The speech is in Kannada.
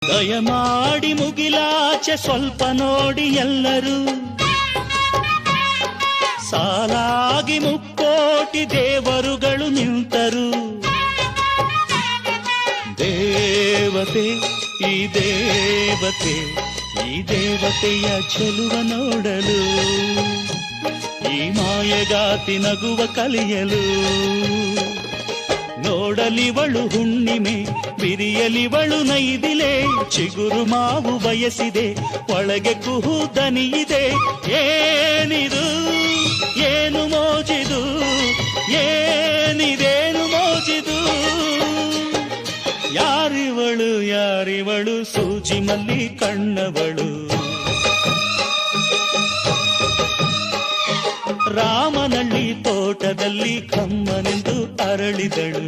ದಯಮಾಡಿ ಮುಗಿಲಾಚೆ ಸ್ವಲ್ಪ ನೋಡಿ ಎಲ್ಲರೂ, ಸಾಲಾಗಿ ಮುಕ್ಕೋಟಿ ದೇವರುಗಳು ನಿಂತರು. ದೇವತೆ ಈ ದೇವತೆ, ಈ ದೇವತೆಯ ಚೆಲುವ ನೋಡಲು, ಈ ಮಾಯಗಾತಿ ನಗುವ ಕಲಿಯಲು. ನೋಡಲಿವಳು ಹುಣ್ಣಿಮೆ, ಬಿರಿಯಲಿವಳು ನೈದಿಲೆ, ಚಿಗುರು ಮಾವು ಬಯಸಿದೆ, ಒಳಗೆ ಕುಹು ದನಿಯಿದೆ. ಏನಿದು ಏನು ಮೋಜಿದು, ಏನಿದೇನು ಮೋಜಿದು. ಯಾರಿವಳು ಯಾರಿವಳು, ಸೂಜಿ ಮಲ್ಲಿ ಕಣ್ಣವಳು, ರಾಮನಳ್ಳಿ ತೋಟದಲ್ಲಿ ಕಮ್ಮನೆಂದು ಅರಳಿದಳು.